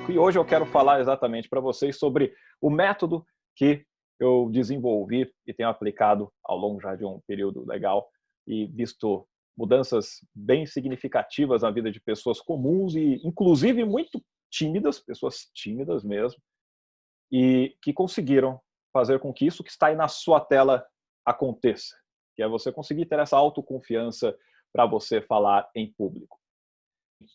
público. E hoje eu quero falar exatamente para vocês sobre o método que eu desenvolvi e tenho aplicado ao longo já de um período legal e visto mudanças bem significativas na vida de pessoas comuns e inclusive muito tímidas, pessoas tímidas mesmo, e que conseguiram fazer com que isso que está aí na sua tela aconteça, que é você conseguir ter essa autoconfiança para você falar em público.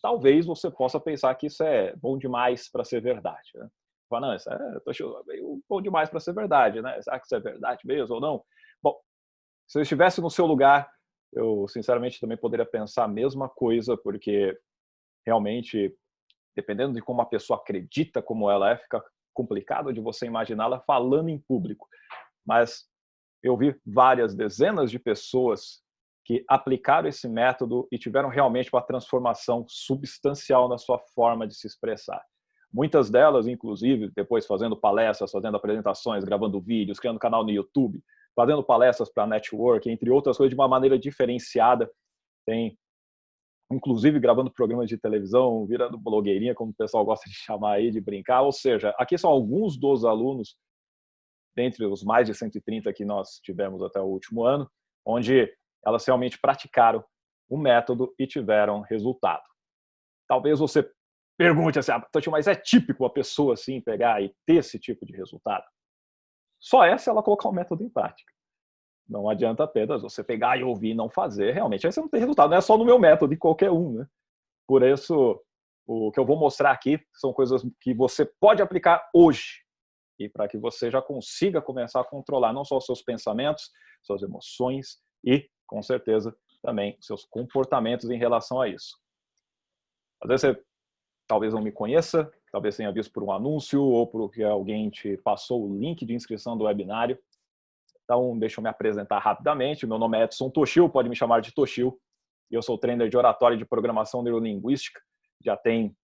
Talvez você possa pensar que isso é bom demais para ser verdade, né? Fala, não, isso é meio bom demais para ser verdade, né? Será que isso é verdade mesmo ou não? Bom, se eu estivesse no seu lugar, eu sinceramente também poderia pensar a mesma coisa, porque realmente, dependendo de como a pessoa acredita como ela é, fica complicado de você imaginá-la falando em público. Mas eu vi várias dezenas de pessoas que aplicaram esse método e tiveram realmente uma transformação substancial na sua forma de se expressar. Muitas delas, inclusive, depois fazendo palestras, fazendo apresentações, gravando vídeos, criando canal no YouTube, fazendo palestras para network, entre outras coisas, de uma maneira diferenciada. Tem, inclusive, gravando programas de televisão, virando blogueirinha, como o pessoal gosta de chamar aí, de brincar. Ou seja, aqui são alguns dos alunos, dentre os mais de 130 que nós tivemos até o último ano, onde elas realmente praticaram o método e tiveram resultado. Talvez você pergunte assim, mas é típico a pessoa assim pegar e ter esse tipo de resultado? Só é se ela colocar o método em prática. Não adianta apenas você pegar e ouvir e não fazer, realmente aí você não tem resultado. Não é só no meu método, em qualquer um, né? Por isso, o que eu vou mostrar aqui são coisas que você pode aplicar hoje, e para que você já consiga começar a controlar não só os seus pensamentos, suas emoções e, com certeza, também seus comportamentos em relação a isso. Às vezes você talvez não me conheça, talvez tenha visto por um anúncio ou porque alguém te passou o link de inscrição do webinário. Então, deixa eu me apresentar rapidamente. Meu nome é Edson Toshio, pode me chamar de Toshio. Eu sou trainer de oratória e de programação neurolinguística. Já tem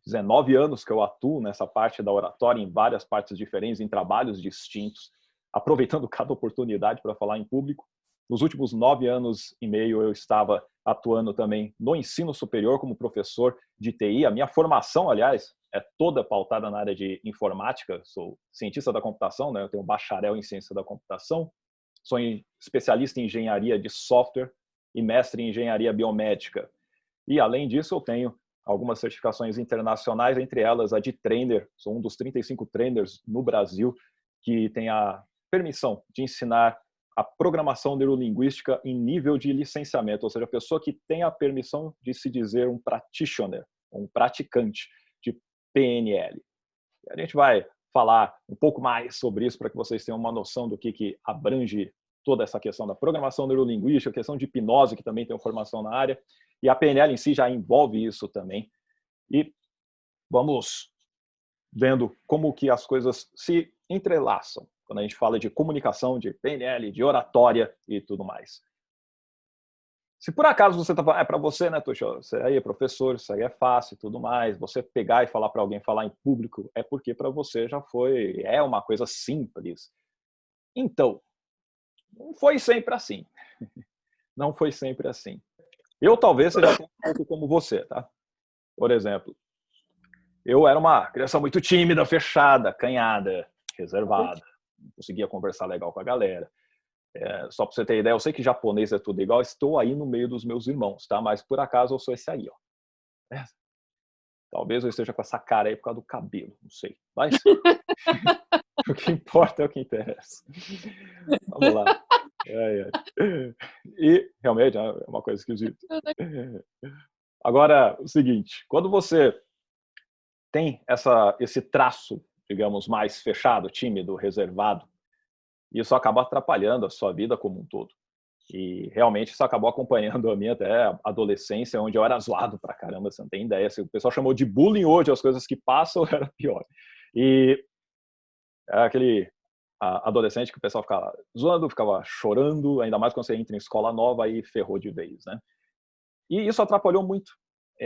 19 anos que eu atuo nessa parte da oratória em várias partes diferentes, em trabalhos distintos, aproveitando cada oportunidade para falar em público. Nos últimos 9 anos e meio eu estava atuando também no ensino superior como professor de TI. A minha formação, aliás, é toda pautada na área de informática. Sou cientista da computação, né? Eu tenho um bacharel em ciência da computação, sou especialista em engenharia de software e mestre em engenharia biomédica. E, além disso, eu tenho algumas certificações internacionais, entre elas a de trainer. Sou um dos 35 trainers no Brasil que tem a permissão de ensinar a programação neurolinguística em nível de licenciamento, ou seja, a pessoa que tem a permissão de se dizer um practitioner, um praticante de PNL. E a gente vai falar um pouco mais sobre isso para que vocês tenham uma noção do que abrange toda essa questão da programação neurolinguística, a questão de hipnose, que também tem formação na área, e a PNL em si já envolve isso também. E vamos vendo como que as coisas se entrelaçam quando a gente fala de comunicação, de PNL, de oratória e tudo mais. Se por acaso você está falando, para você, né, Toshio, você aí é professor, isso aí é fácil e tudo mais, você pegar e falar para alguém falar em público, é porque para você já foi, é uma coisa simples. Então, não foi sempre assim. Não foi sempre assim. Eu talvez seja um pouco como você, tá? Por exemplo, eu era uma criança muito tímida, fechada, acanhada, reservada. Não conseguia conversar legal com a galera. Só para você ter ideia, eu sei que japonês é tudo igual, estou aí no meio dos meus irmãos, tá? Mas por acaso eu sou esse aí, ó. Talvez eu esteja com essa cara aí por causa do cabelo, não sei. Mas o que importa é o que interessa. Vamos lá. E realmente é uma coisa esquisita. Agora, o seguinte, quando você tem esse traço, digamos, mais fechado, tímido, reservado, isso acaba atrapalhando a sua vida como um todo. E realmente isso acabou acompanhando a minha até a adolescência, onde eu era zoado pra caramba, você não tem ideia. Se o pessoal chamou de bullying hoje, as coisas que passam era pior. E era aquele adolescente que o pessoal ficava zoando, ficava chorando, ainda mais quando você entra em escola nova, aí ferrou de vez, né? E isso atrapalhou muito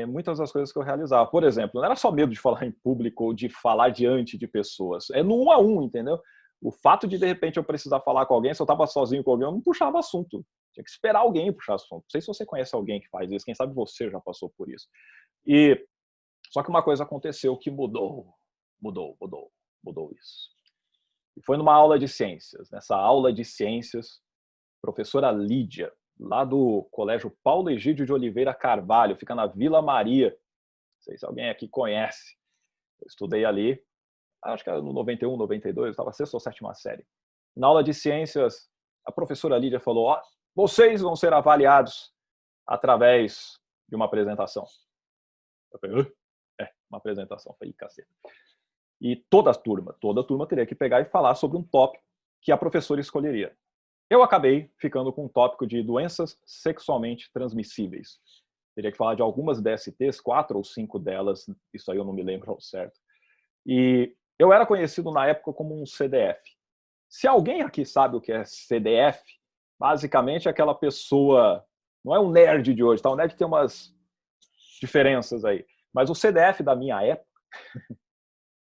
muitas das coisas que eu realizava. Por exemplo, não era só medo de falar em público ou de falar diante de pessoas. É no 1 a 1, entendeu? O fato de repente, eu precisar falar com alguém, se eu estava sozinho com alguém, eu não puxava assunto. Tinha que esperar alguém puxar assunto. Não sei se você conhece alguém que faz isso, quem sabe você já passou por isso. E Só que uma coisa aconteceu que mudou isso. E foi numa aula de ciências. Nessa aula de ciências, a professora Lídia, lá do Colégio Paulo Egídio de Oliveira Carvalho, fica na Vila Maria. Não sei se alguém aqui conhece. Eu estudei ali, acho que era no 91, 92, eu estava sexta ou sétima série. Na aula de ciências, a professora Lídia falou: ó, vocês vão ser avaliados através de uma apresentação. Eu falei: uma apresentação. Eu falei: caceta. E toda a turma teria que pegar e falar sobre um tópico que a professora escolheria. Eu acabei ficando com um tópico de doenças sexualmente transmissíveis. Teria que falar de algumas DSTs, 4 ou 5 delas, isso aí eu não me lembro ao certo. E eu era conhecido na época como um CDF. Se alguém aqui sabe o que é CDF, basicamente é aquela pessoa, não é um nerd de hoje, tá? O nerd tem umas diferenças aí, mas o CDF da minha época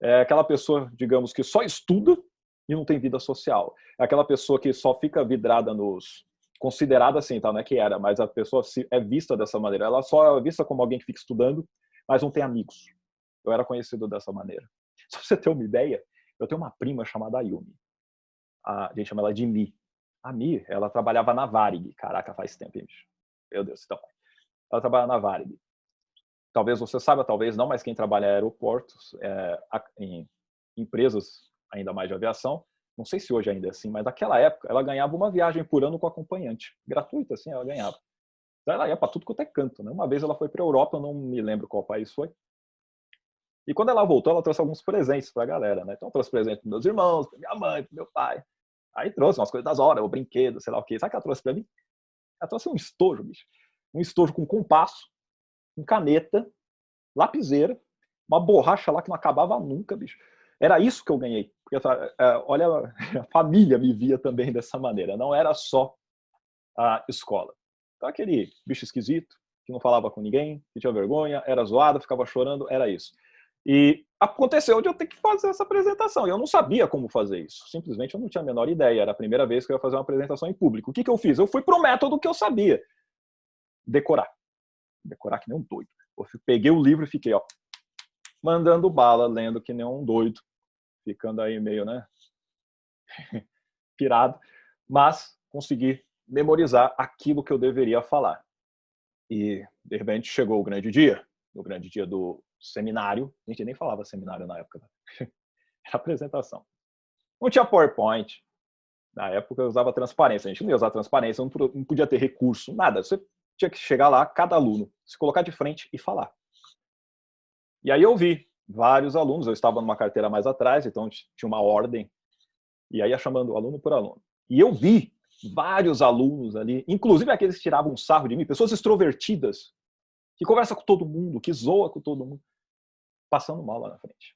é aquela pessoa, digamos, que só estuda e não tem vida social. É aquela pessoa que só fica vidrada nos... Considerada assim, tá? Não é que era, mas a pessoa é vista dessa maneira. Ela só é vista como alguém que fica estudando, mas não tem amigos. Eu era conhecido dessa maneira. Só pra você ter uma ideia, eu tenho uma prima chamada Yumi. A gente chama ela de Mi. A Mi, ela trabalhava na Varig. Caraca, faz tempo, hein, bicho? Meu Deus, então. Ela trabalha na Varig. Talvez você saiba, talvez não, mas quem trabalha em aeroportos, em empresas ainda mais de aviação, não sei se hoje ainda é assim, mas naquela época ela ganhava uma viagem por ano com acompanhante. Gratuita, assim, ela ganhava. Então ela ia para tudo quanto é canto, né? Uma vez ela foi para a Europa, eu não me lembro qual país foi. E quando ela voltou, ela trouxe alguns presentes para a galera, né? Então, eu trouxe presente para meus irmãos, para minha mãe, para meu pai. Aí trouxe umas coisas das horas, o brinquedo, sei lá o quê. Sabe o que ela trouxe para mim? Ela trouxe um estojo, bicho. Um estojo com compasso, com caneta, lapiseira, uma borracha lá que não acabava nunca, bicho. Era isso que eu ganhei. Porque, olha, a família me via também dessa maneira. Não era só a escola. Então, aquele bicho esquisito, que não falava com ninguém, que tinha vergonha, era zoado, ficava chorando, era isso. E aconteceu de eu ter que fazer essa apresentação. E eu não sabia como fazer isso. Simplesmente eu não tinha a menor ideia. Era a primeira vez que eu ia fazer uma apresentação em público. O que eu fiz? Eu fui pro método que eu sabia. Decorar. Decorar que nem um doido. Eu peguei o livro e fiquei, ó, mandando bala, lendo que nem um doido. Ficando aí meio, né, pirado. Mas consegui memorizar aquilo que eu deveria falar. E, de repente, chegou o grande dia do seminário. A gente nem falava seminário na época. Né? Era apresentação. Não tinha PowerPoint. Na época eu usava transparência. A gente não ia usar transparência, não podia ter recurso, nada. Você tinha que chegar lá, cada aluno, se colocar de frente e falar. E aí eu vi vários alunos, eu estava numa carteira mais atrás, então tinha uma ordem, e aí ia chamando aluno por aluno. E eu vi vários alunos ali, inclusive aqueles que tiravam um sarro de mim, pessoas extrovertidas, que conversa com todo mundo, que zoa com todo mundo, passando mal lá na frente.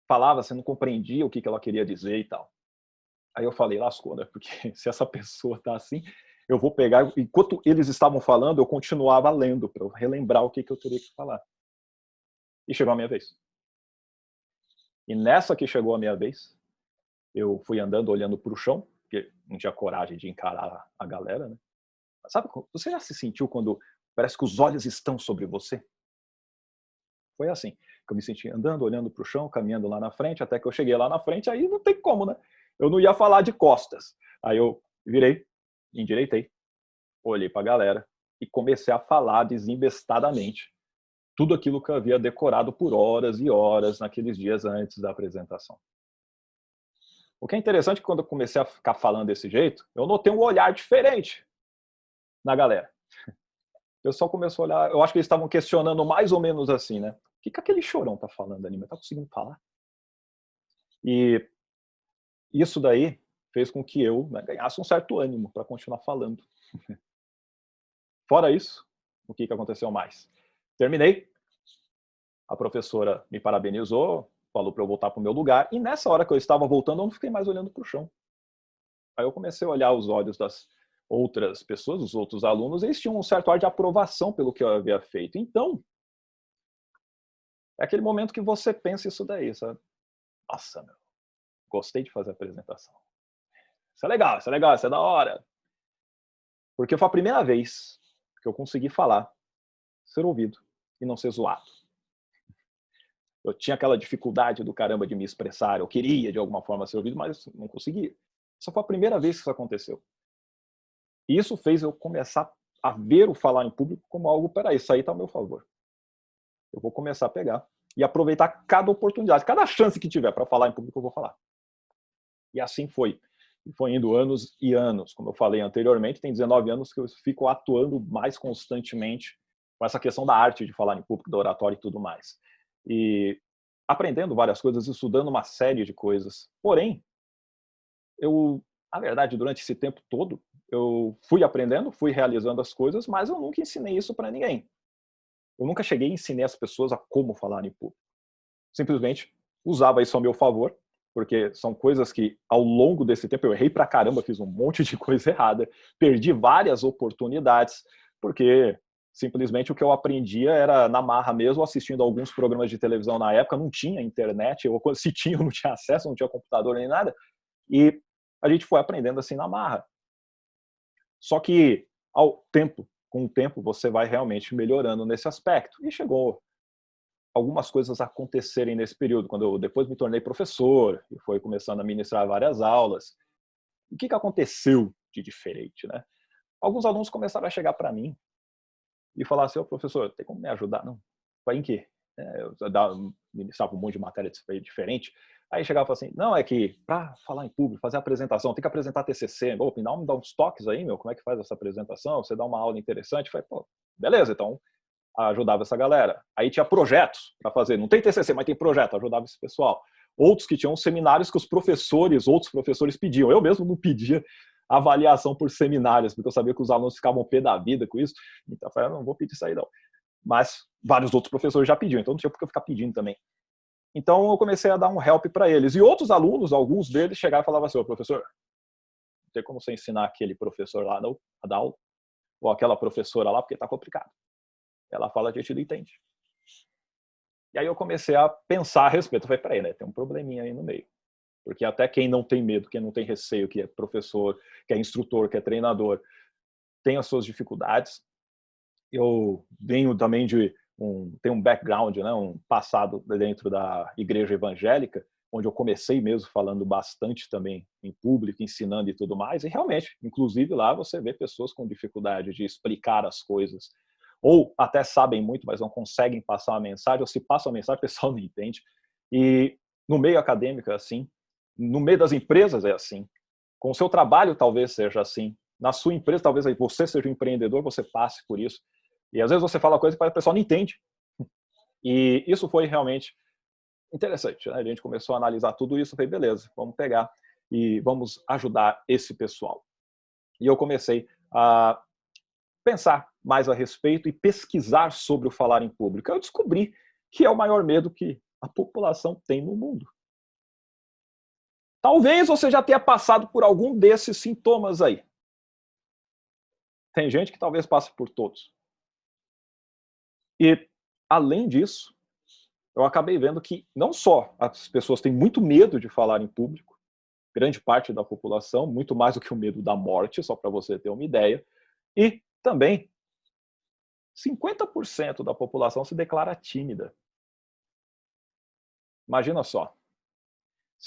Falava, você não compreendia o que ela queria dizer e tal. Aí eu falei, lascou, né? Porque se essa pessoa tá assim, eu vou pegar... Enquanto eles estavam falando, eu continuava lendo, para eu relembrar o que eu teria que falar. E chegou a minha vez. E nessa que chegou a minha vez, eu fui andando, olhando para o chão, porque não tinha coragem de encarar a galera, né? Sabe, você já se sentiu quando parece que os olhos estão sobre você? Foi assim que eu me senti andando, olhando para o chão, caminhando lá na frente, até que eu cheguei lá na frente, aí não tem como, né? Eu não ia falar de costas. Aí eu virei, endireitei, olhei para a galera e comecei a falar desembestadamente tudo aquilo que eu havia decorado por horas e horas naqueles dias antes da apresentação. O que é interessante é que quando eu comecei a ficar falando desse jeito, eu notei um olhar diferente na galera. O pessoal começou a olhar, eu acho que eles estavam questionando mais ou menos assim, né? O que aquele chorão tá falando ali? Mas tá conseguindo falar? E isso daí fez com que eu, né, ganhasse um certo ânimo para continuar falando. Fora isso, o que aconteceu mais? Terminei, a professora me parabenizou, falou para eu voltar para o meu lugar, e nessa hora que eu estava voltando, eu não fiquei mais olhando para o chão. Aí eu comecei a olhar os olhos das outras pessoas, os outros alunos, e eles tinham um certo ar de aprovação pelo que eu havia feito. Então, é aquele momento que você pensa isso daí, sabe? Nossa, meu, gostei de fazer a apresentação. Isso é legal, isso é legal, isso é da hora. Porque foi a primeira vez que eu consegui falar, ser ouvido e não ser zoado. Eu tinha aquela dificuldade do caramba de me expressar, eu queria de alguma forma ser ouvido, mas não conseguia. Essa foi a primeira vez que isso aconteceu. E isso fez eu começar a ver o falar em público como algo, peraí, isso aí está ao meu favor. Eu vou começar a pegar e aproveitar cada oportunidade, cada chance que tiver para falar em público, eu vou falar. E assim foi. E foi indo anos e anos. Como eu falei anteriormente, tem 19 anos que eu fico atuando mais constantemente com essa questão da arte de falar em público, da oratória e tudo mais. E aprendendo várias coisas, estudando uma série de coisas. Porém, eu, na verdade, durante esse tempo todo, eu fui aprendendo, fui realizando as coisas, mas eu nunca ensinei isso para ninguém. Eu nunca cheguei e ensinei as pessoas a como falar em público. Simplesmente usava isso a meu favor, porque são coisas que, ao longo desse tempo, eu errei pra caramba, fiz um monte de coisa errada, perdi várias oportunidades, porque simplesmente o que eu aprendia era na marra mesmo, assistindo alguns programas de televisão na época, não tinha internet, eu, se tinha, eu não tinha acesso, não tinha computador nem nada, e a gente foi aprendendo assim na marra. Só que, com o tempo, você vai realmente melhorando nesse aspecto. E chegou algumas coisas acontecerem nesse período, quando eu depois me tornei professor e foi começando a ministrar várias aulas. O que aconteceu de diferente, né? Alguns alunos começaram a chegar para mim e falar assim: "Ô, professor, tem como me ajudar?" Não. Vai em quê? Eu ministrava um monte de matéria diferente. Aí chegava e falava assim: "Não, é que para falar em público, fazer apresentação, tem que apresentar TCC. Ô, me dá uns toques aí, meu, como é que faz essa apresentação? Você dá uma aula interessante?" Eu falei: "Pô, beleza, então ajudava essa galera. Aí tinha projetos para fazer. Não tem TCC, mas tem projeto, ajudava esse pessoal. Outros que tinham seminários que outros professores pediam. Eu mesmo não pedia avaliação por seminários, porque eu sabia que os alunos ficavam pé da vida com isso. Então eu falei, não vou pedir isso aí não. Mas vários outros professores já pediam, então não tinha por que eu ficar pedindo também. Então eu comecei a dar um help para eles. E outros alunos, alguns deles, chegavam e falavam assim: "Ô, professor, não tem como você ensinar aquele professor lá não, a dar aula? Ou aquela professora lá, porque está complicado. Ela fala, a gente não entende." E aí eu comecei a pensar a respeito. Eu falei, peraí, né? Tem um probleminha aí no meio. Porque até quem não tem medo, quem não tem receio, que é professor, que é instrutor, que é treinador, tem as suas dificuldades. Eu venho também tenho um background, né, um passado dentro da igreja evangélica, onde eu comecei mesmo falando bastante também em público, ensinando e tudo mais, e realmente, inclusive lá você vê pessoas com dificuldade de explicar as coisas, ou até sabem muito, mas não conseguem passar uma mensagem, ou se passam a mensagem, o pessoal não entende. E no meio acadêmico é assim, no meio das empresas é assim, com o seu trabalho talvez seja assim, na sua empresa talvez você seja um empreendedor, você passe por isso. E às vezes você fala coisa que o pessoal não entende. E isso foi realmente interessante, né? A gente começou a analisar tudo isso, falei, beleza, vamos pegar e vamos ajudar esse pessoal. E eu comecei a pensar mais a respeito e pesquisar sobre o falar em público. Eu descobri que é o maior medo que a população tem no mundo. Talvez você já tenha passado por algum desses sintomas aí. Tem gente que talvez passe por todos. E, além disso, eu acabei vendo que não só as pessoas têm muito medo de falar em público, grande parte da população, muito mais do que o medo da morte, só para você ter uma ideia, e também 50% da população se declara tímida. Imagina só,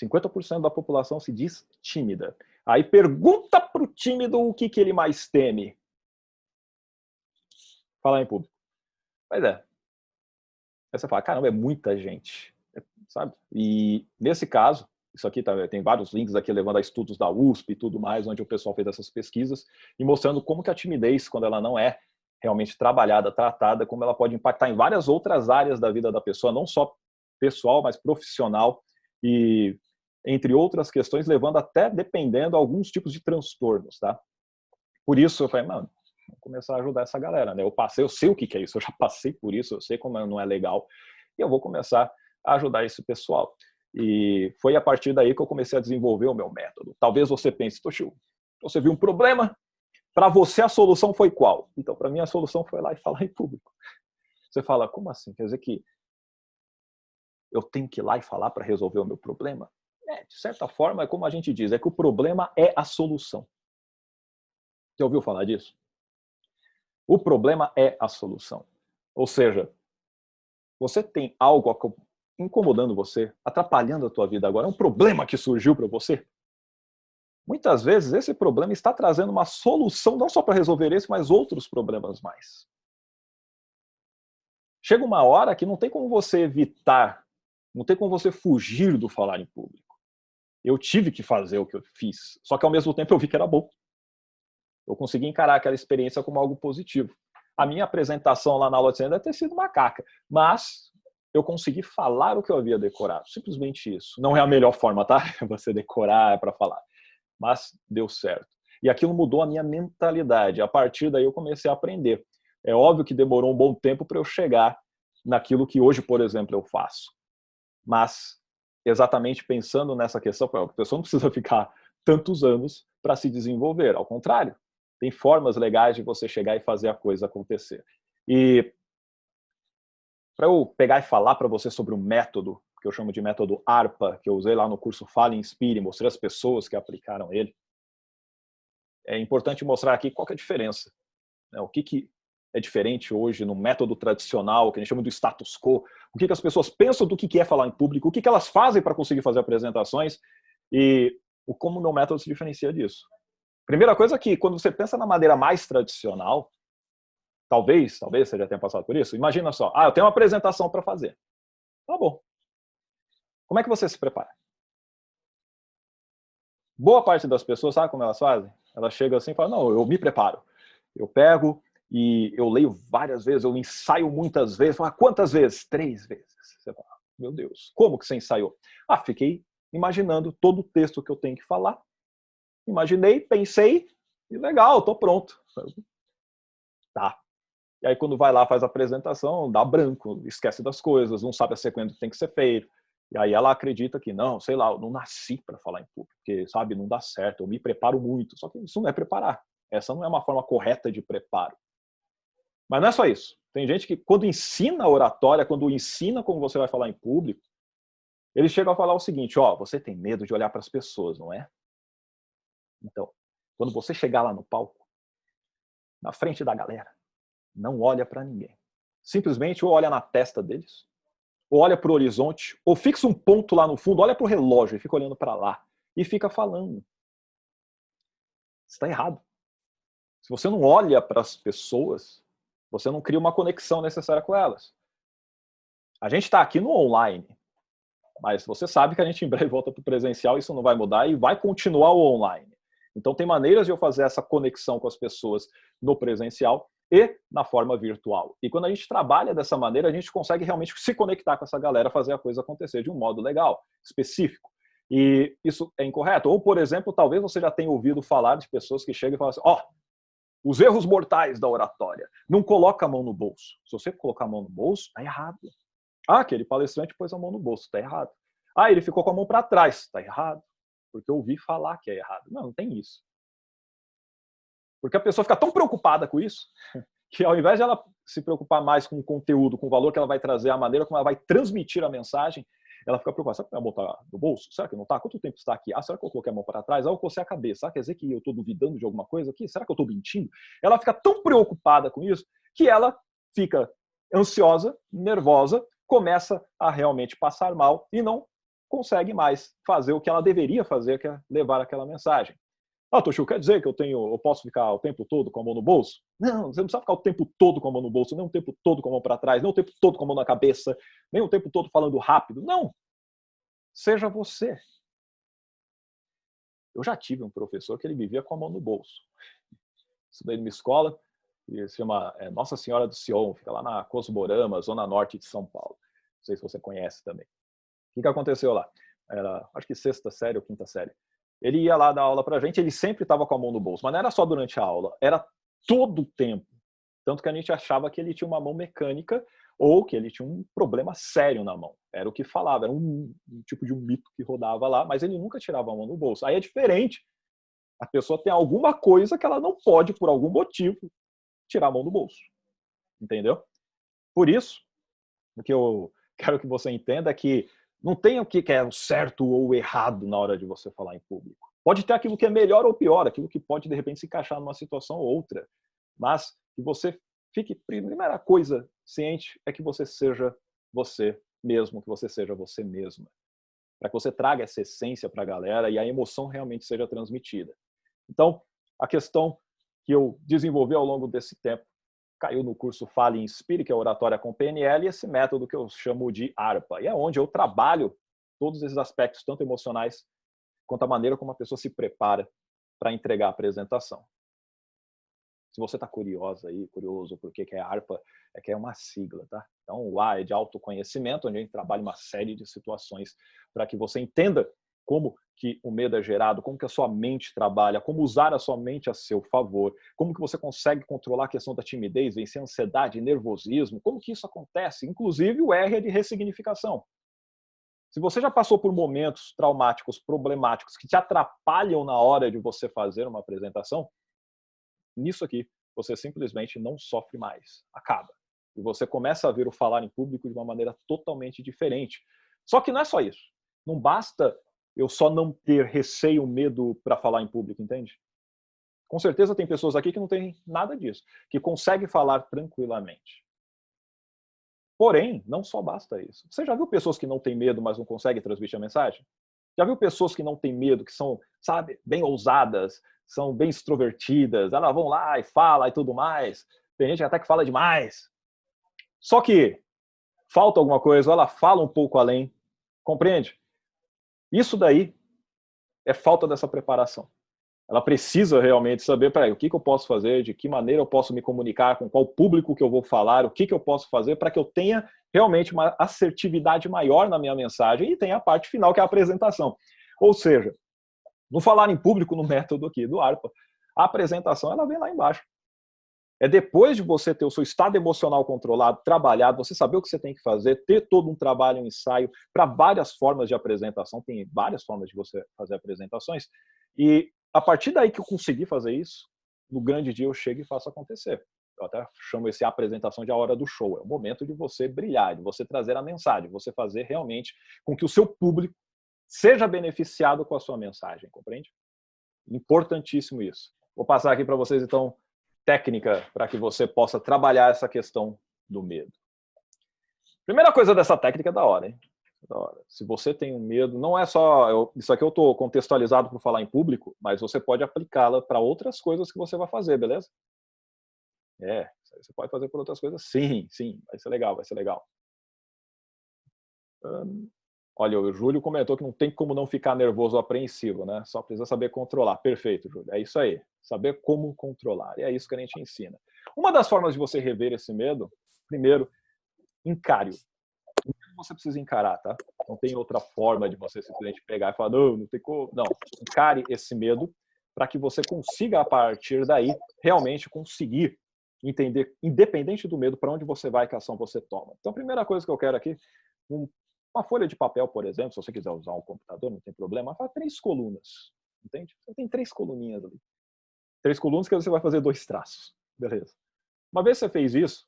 50% da população se diz tímida. Aí pergunta para o tímido o que ele mais teme. Falar em público. Pois é. Aí você fala, caramba, é muita gente, sabe? E nesse caso, isso aqui tem vários links aqui levando a estudos da USP e tudo mais, onde o pessoal fez essas pesquisas e mostrando como que a timidez, quando ela não é realmente trabalhada, tratada, como ela pode impactar em várias outras áreas da vida da pessoa, não só pessoal, mas profissional e entre outras questões, levando até, dependendo, alguns tipos de transtornos, tá? Por isso eu falei, mano, vou começar a ajudar essa galera, né? Eu sei o que é isso, eu já passei por isso, eu sei como não é legal, e eu vou começar a ajudar esse pessoal. E foi a partir daí que eu comecei a desenvolver o meu método. Talvez você pense, Toshio, você viu um problema, para você a solução foi qual? Então, para mim a solução foi lá e falar em público. Você fala, como assim? Quer dizer que eu tenho que ir lá e falar para resolver o meu problema? De certa forma, é como a gente diz, é que o problema é a solução. Você ouviu falar disso? O problema é a solução. Ou seja, você tem algo incomodando você, atrapalhando a tua vida agora, é um problema que surgiu para você? Muitas vezes esse problema está trazendo uma solução não só para resolver esse, mas outros problemas mais. Chega uma hora que não tem como você evitar, não tem como você fugir do falar em público. Eu tive que fazer o que eu fiz, só que ao mesmo tempo eu vi que era bom. Eu consegui encarar aquela experiência como algo positivo. A minha apresentação lá na aula de cinema deve ter sido macaca, mas eu consegui falar o que eu havia decorado. Simplesmente isso. Não é a melhor forma, tá? Você decorar para falar. Mas deu certo. E aquilo mudou a minha mentalidade. A partir daí eu comecei a aprender. É óbvio que demorou um bom tempo para eu chegar naquilo que hoje, por exemplo, eu faço. Mas, exatamente pensando nessa questão, a pessoa não precisa ficar tantos anos para se desenvolver. Ao contrário, tem formas legais de você chegar e fazer a coisa acontecer. E para eu pegar e falar para você sobre o método, que eu chamo de método ARPA, que eu usei lá no curso Fale e Inspire, mostrei as pessoas que aplicaram ele, é importante mostrar aqui qual que é a diferença. Né? O que é diferente hoje no método tradicional, que a gente chama do status quo, o que as pessoas pensam do que é falar em público, o que elas fazem para conseguir fazer apresentações e como o meu método se diferencia disso. Primeira coisa é que, quando você pensa na maneira mais tradicional, talvez você já tenha passado por isso, imagina só, eu tenho uma apresentação para fazer. Tá bom. Como é que você se prepara? Boa parte das pessoas, sabe como elas fazem? Elas chegam assim e falam, não, eu me preparo. Eu pego e eu leio várias vezes, eu ensaio muitas vezes. Falo, quantas vezes? 3 vezes. Você fala, meu Deus, como que você ensaiou? Fiquei imaginando todo o texto que eu tenho que falar. Imaginei, pensei, e legal, tô pronto. Tá. E aí quando vai lá, faz a apresentação, dá branco, esquece das coisas, não sabe a sequência que tem que ser feito. E aí ela acredita que, não, sei lá, eu não nasci para falar em público, porque, sabe, não dá certo, eu me preparo muito. Só que isso não é preparar. Essa não é uma forma correta de preparo. Mas não é só isso. Tem gente que, quando ensina a oratória, quando ensina como você vai falar em público, eles chegam a falar o seguinte, você tem medo de olhar para as pessoas, não é? Então, quando você chegar lá no palco, na frente da galera, não olha para ninguém. Simplesmente ou olha na testa deles, ou olha para o horizonte, ou fixa um ponto lá no fundo, olha para o relógio e fica olhando para lá. E fica falando. Está errado. Se você não olha para as pessoas, você não cria uma conexão necessária com elas. A gente está aqui no online, mas você sabe que a gente em breve volta para o presencial, isso não vai mudar e vai continuar o online. Então tem maneiras de eu fazer essa conexão com as pessoas no presencial e na forma virtual. E quando a gente trabalha dessa maneira, a gente consegue realmente se conectar com essa galera, fazer a coisa acontecer de um modo legal, específico. E isso é incorreto. Ou, por exemplo, talvez você já tenha ouvido falar de pessoas que chegam e falam assim, os erros mortais da oratória. Não coloca a mão no bolso. Se você colocar a mão no bolso, tá errado. Aquele palestrante pôs a mão no bolso, tá errado. Ele ficou com a mão para trás, tá errado. Porque eu ouvi falar que é errado. Não tem isso. Porque a pessoa fica tão preocupada com isso, que ao invés de ela se preocupar mais com o conteúdo, com o valor que ela vai trazer, a maneira como ela vai transmitir a mensagem, ela fica preocupada. Será que a mão está no bolso? Será que não está? Quanto tempo está aqui? Será que eu coloquei a mão para trás? Eu cocei a cabeça. Quer dizer que eu estou duvidando de alguma coisa aqui? Será que eu estou mentindo? Ela fica tão preocupada com isso que ela fica ansiosa, nervosa, começa a realmente passar mal e não consegue mais fazer o que ela deveria fazer, que é levar aquela mensagem. Toshio, quer dizer que eu posso ficar o tempo todo com a mão no bolso? Não, você não precisa ficar o tempo todo com a mão no bolso, nem o tempo todo com a mão para trás, nem o tempo todo com a mão na cabeça, nem o tempo todo falando rápido. Não. Seja você. Eu já tive um professor que ele vivia com a mão no bolso. Estudei numa escola, que se chama Nossa Senhora do Sion, fica lá na Cosmorama, zona norte de São Paulo. Não sei se você conhece também. O que aconteceu lá? Era, acho que 6ª série ou 5ª série. Ele ia lá dar aula pra gente, ele sempre estava com a mão no bolso, mas não era só durante a aula, era todo o tempo. Tanto que a gente achava que ele tinha uma mão mecânica ou que ele tinha um problema sério na mão. Era o que falava, era um tipo de um mito que rodava lá, mas ele nunca tirava a mão do bolso. Aí é diferente. A pessoa tem alguma coisa que ela não pode, por algum motivo, tirar a mão do bolso. Entendeu? Por isso, o que eu quero que você entenda é que não tem o que é o certo ou o errado na hora de você falar em público. Pode ter aquilo que é melhor ou pior, aquilo que pode, de repente, se encaixar numa situação ou outra. Mas que você fique, primeira coisa ciente, é que você seja você mesmo que você seja você mesma, para que você traga essa essência para a galera e a emoção realmente seja transmitida. Então, a questão que eu desenvolvi ao longo desse tempo caiu no curso Fale e Inspire, que é oratória com PNL, e esse método que eu chamo de ARPA. E é onde eu trabalho todos esses aspectos, tanto emocionais quanto a maneira como a pessoa se prepara para entregar a apresentação. Se você está curiosa aí, curioso por que é ARPA, é que é uma sigla, tá? Então, o A é de autoconhecimento, onde a gente trabalha uma série de situações para que você entenda como que o medo é gerado, como que a sua mente trabalha, como usar a sua mente a seu favor, como que você consegue controlar a questão da timidez, vencer a ansiedade, nervosismo, como que isso acontece. Inclusive, o R é de ressignificação. Se você já passou por momentos traumáticos, problemáticos, que te atrapalham na hora de você fazer uma apresentação, nisso aqui, você simplesmente não sofre mais. Acaba. E você começa a ver o falar em público de uma maneira totalmente diferente. Só que não é só isso. Não basta eu só não ter receio, medo para falar em público, entende? Com certeza tem pessoas aqui que não têm nada disso, que conseguem falar tranquilamente. Porém, não só basta isso. Você já viu pessoas que não têm medo, mas não conseguem transmitir a mensagem? Já viu pessoas que não têm medo, que são, sabe, bem ousadas, são bem extrovertidas, elas vão lá e falam e tudo mais. Tem gente até que fala demais. Só que falta alguma coisa, ela fala um pouco além. Compreende? Isso daí é falta dessa preparação. Ela precisa realmente saber, peraí, o que eu posso fazer, de que maneira eu posso me comunicar, com qual público que eu vou falar, o que eu posso fazer para que eu tenha realmente uma assertividade maior na minha mensagem e tenha a parte final, que é a apresentação. Ou seja, no falar em público, no método aqui do ARPA, a apresentação ela vem lá embaixo. É depois de você ter o seu estado emocional controlado, trabalhado, você saber o que você tem que fazer, ter todo um trabalho, um ensaio para várias formas de apresentação, tem várias formas de você fazer apresentações, e a partir daí que eu consegui fazer isso, no grande dia eu chego e faço acontecer. Eu até chamo esse apresentação de a hora do show. É o momento de você brilhar, de você trazer a mensagem, de você fazer realmente com que o seu público seja beneficiado com a sua mensagem, compreende? Importantíssimo isso. Vou passar aqui para vocês, então, técnica para que você possa trabalhar essa questão do medo. Primeira coisa dessa técnica é da hora, hein? Se você tem um medo, não é só... isso aqui eu estou contextualizado para falar em público, mas você pode aplicá-la para outras coisas que você vai fazer, beleza? Você pode fazer por outras coisas, sim, vai ser legal, vai ser legal. Olha, o Júlio comentou que não tem como não ficar nervoso ou apreensivo, né? Só precisa saber controlar. Perfeito, Júlio. É isso aí. Saber como controlar. E é isso que a gente ensina. Uma das formas de você rever esse medo, primeiro, encare-o. Você precisa encarar, tá? Não tem outra forma de você simplesmente pegar e falar, não tem como. Não, encare esse medo para que você consiga, a partir daí, realmente conseguir entender, independente do medo, para onde você vai, que ação você toma. Então, a primeira coisa que eu quero aqui, uma folha de papel, por exemplo, se você quiser usar um computador, não tem problema, faz 3 colunas, entende? Você tem 3 coluninhas ali. 3 colunas que você vai fazer 2 traços, beleza. Uma vez que você fez isso,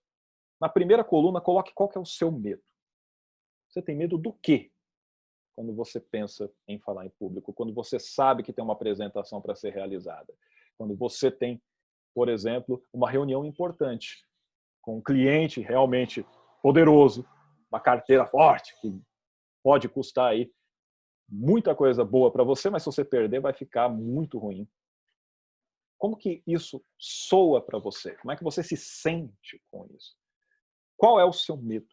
na primeira coluna, coloque qual que é o seu medo. Você tem medo do quê? Quando você pensa em falar em público, quando você sabe que tem uma apresentação para ser realizada, quando você tem, por exemplo, uma reunião importante com um cliente realmente poderoso, uma carteira forte, que pode custar aí muita coisa boa para você, mas se você perder vai ficar muito ruim. Como que isso soa para você? Como é que você se sente com isso? Qual é o seu medo?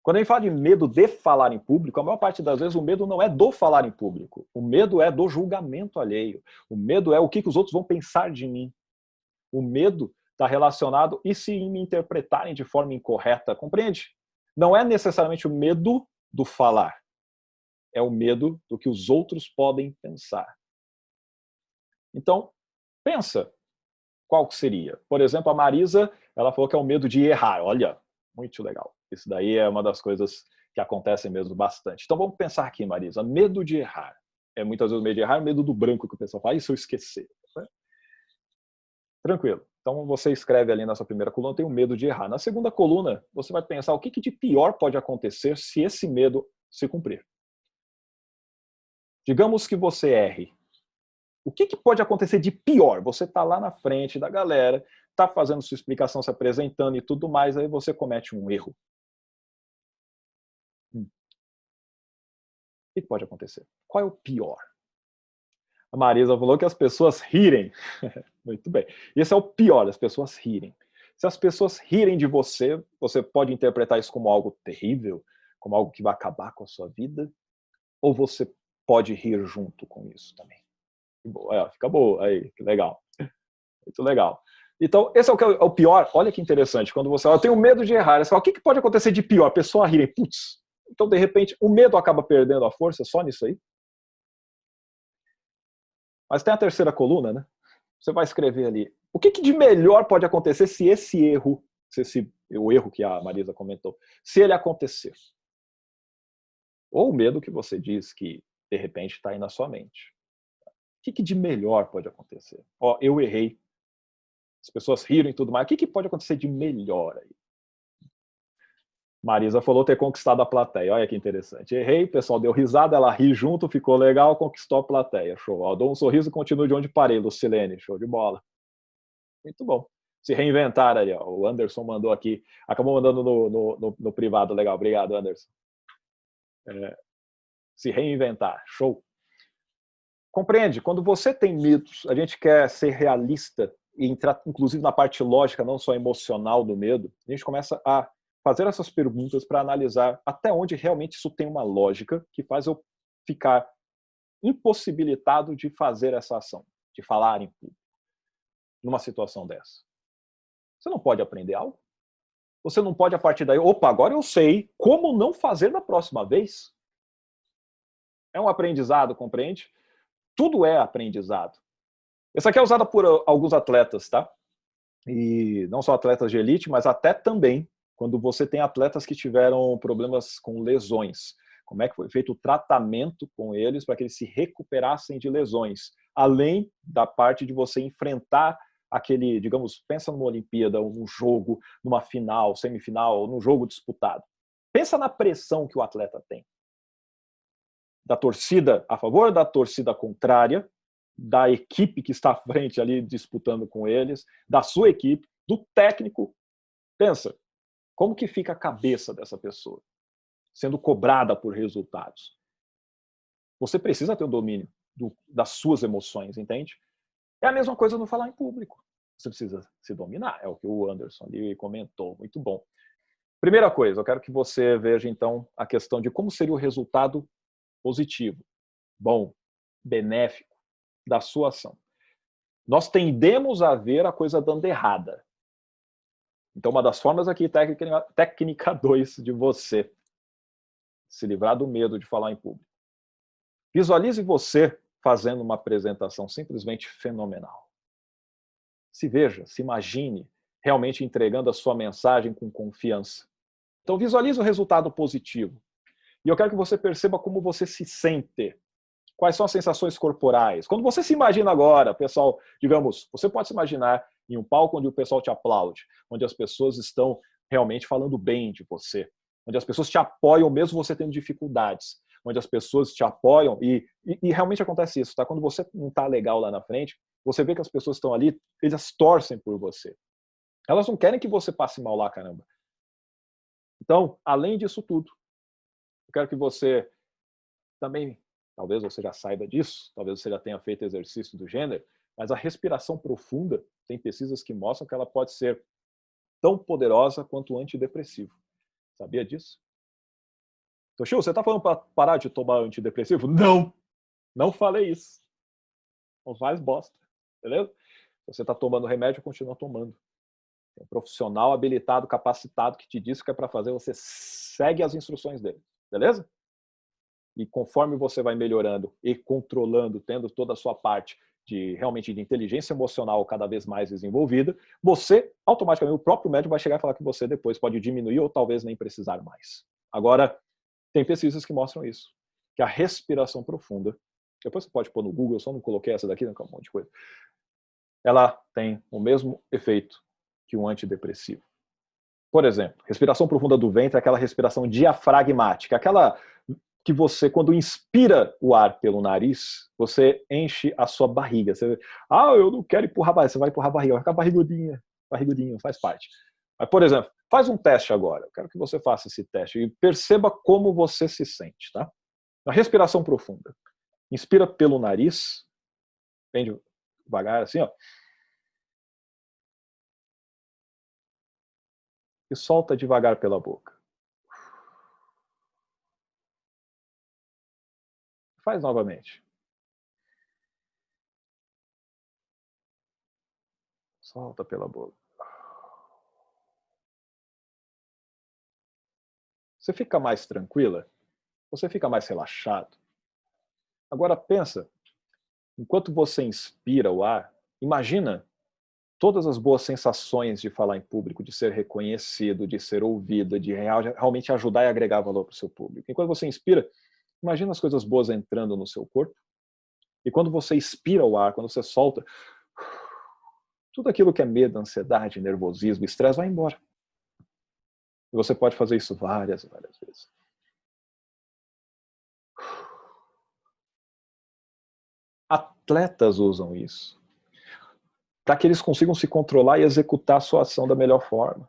Quando a gente fala de medo de falar em público, a maior parte das vezes o medo não é do falar em público. O medo é do julgamento alheio. O medo é o que os outros vão pensar de mim. O medo está relacionado e se me interpretarem de forma incorreta, compreende? Não é necessariamente o medo do falar. É o medo do que os outros podem pensar. Então, pensa qual que seria. Por exemplo, a Marisa, ela falou que é o medo de errar. Olha, muito legal. Isso daí é uma das coisas que acontecem mesmo bastante. Então vamos pensar aqui, Marisa. Medo de errar. Muitas vezes o medo de errar é o medo do branco que o pessoal fala. E se eu esquecer? Tranquilo. Então você escreve ali na sua primeira coluna, tem o medo de errar. Na segunda coluna, você vai pensar o que de pior pode acontecer se esse medo se cumprir. Digamos que você erre. O que pode acontecer de pior? Você está lá na frente da galera, está fazendo sua explicação, se apresentando e tudo mais, aí você comete um erro. O que pode acontecer? Qual é o pior? A Marisa falou que as pessoas rirem. Muito bem. Esse é o pior, as pessoas rirem. Se as pessoas rirem de você, você pode interpretar isso como algo terrível, como algo que vai acabar com a sua vida, ou você pode rir junto com isso também. Fica boa, aí, que legal. Muito legal. Então, esse é o pior. Olha que interessante. Quando você fala, eu tenho medo de errar, você fala, o que pode acontecer de pior? A pessoa rirem, putz. Então, de repente, o medo acaba perdendo a força só nisso aí. Mas tem a terceira coluna, né? Você vai escrever ali. O que de melhor pode acontecer se esse erro, o erro que a Marisa comentou, se ele acontecer? Ou o medo que você diz que, de repente, está aí na sua mente. O que de melhor pode acontecer? Ó, eu errei. As pessoas riram e tudo mais. O que pode acontecer de melhor aí? Marisa falou ter conquistado a plateia. Olha que interessante. Errei, o pessoal deu risada, ela ri junto, ficou legal, conquistou a plateia. Show. Ó, dou um sorriso e continuo de onde parei, Lucilene. Show de bola. Muito bom. Se reinventar ali, ó. O Anderson mandou aqui. Acabou mandando no privado. Legal. Obrigado, Anderson. Se reinventar. Show. Compreende? Quando você tem medos, a gente quer ser realista e entrar, inclusive, na parte lógica, não só emocional do medo, a gente começa a fazer essas perguntas para analisar até onde realmente isso tem uma lógica que faz eu ficar impossibilitado de fazer essa ação, de falar em público, numa situação dessa. Você não pode aprender algo? Você não pode, a partir daí, opa, agora eu sei como não fazer da próxima vez? É um aprendizado, compreende? Tudo é aprendizado. Essa aqui é usada por alguns atletas, tá? E não só atletas de elite, mas até também quando você tem atletas que tiveram problemas com lesões. Como é que foi feito o tratamento com eles para que eles se recuperassem de lesões? Além da parte de você enfrentar aquele, digamos, pensa numa Olimpíada, num jogo, numa final, semifinal, num jogo disputado. Pensa na pressão que o atleta tem. Da torcida a favor, da torcida contrária, da equipe que está à frente ali disputando com eles, da sua equipe, do técnico. Pensa, como que fica a cabeça dessa pessoa sendo cobrada por resultados? Você precisa ter o domínio das suas emoções, entende? É a mesma coisa no falar em público. Você precisa se dominar, é o que o Anderson ali comentou, muito bom. Primeira coisa, eu quero que você veja então a questão de como seria o resultado positivo, bom, benéfico da sua ação. Nós tendemos a ver a coisa dando errada. Então, uma das formas aqui, técnica 2 de você se livrar do medo de falar em público. Visualize você fazendo uma apresentação simplesmente fenomenal. Se veja, se imagine realmente entregando a sua mensagem com confiança. Então, visualize o resultado positivo. E eu quero que você perceba como você se sente. Quais são as sensações corporais? Quando você se imagina agora, pessoal, digamos, você pode se imaginar em um palco onde o pessoal te aplaude, onde as pessoas estão realmente falando bem de você, onde as pessoas te apoiam mesmo você tendo dificuldades, onde as pessoas te apoiam e realmente acontece isso, tá? Quando você não está legal lá na frente, você vê que as pessoas estão ali, elas torcem por você. Elas não querem que você passe mal lá, caramba. Então, além disso tudo, eu quero que você também, talvez você já saiba disso, talvez você já tenha feito exercício do gênero, mas a respiração profunda, tem pesquisas que mostram que ela pode ser tão poderosa quanto o antidepressivo. Sabia disso? Toshio, você está falando para parar de tomar antidepressivo? Não! Não falei isso. Não faz bosta. Beleza? Se você está tomando remédio, continua tomando. Tem um profissional habilitado, capacitado, que te diz o que é para fazer, você segue as instruções dele. Beleza? E conforme você vai melhorando e controlando, tendo toda a sua parte de realmente de inteligência emocional cada vez mais desenvolvida, você, automaticamente, o próprio médico vai chegar e falar que você depois pode diminuir ou talvez nem precisar mais. Agora, tem pesquisas que mostram isso, que a respiração profunda, depois você pode pôr no Google, eu só não coloquei essa daqui, não, que é um monte de coisa, ela tem o mesmo efeito que um antidepressivo. Por exemplo, respiração profunda do ventre é aquela respiração diafragmática, aquela que você, quando inspira o ar pelo nariz, você enche a sua barriga. Você, eu não quero empurrar a barriga. Você vai empurrar a barriga, vai ficar barrigudinho, faz parte. Mas, por exemplo, faz um teste agora. Eu quero que você faça esse teste e perceba como você se sente, tá? A respiração profunda. Inspira pelo nariz, bem devagar, assim, ó. E solta devagar pela boca. Faz novamente. Solta pela boca. Você fica mais tranquila? Você fica mais relaxado? Agora pensa, enquanto você inspira o ar, imagina todas as boas sensações de falar em público, de ser reconhecido, de ser ouvido, de realmente ajudar e agregar valor para o seu público. Enquanto você inspira, imagina as coisas boas entrando no seu corpo. E quando você expira o ar, quando você solta, tudo aquilo que é medo, ansiedade, nervosismo, estresse vai embora. E você pode fazer isso várias e várias vezes. Atletas usam isso para que eles consigam se controlar e executar a sua ação da melhor forma.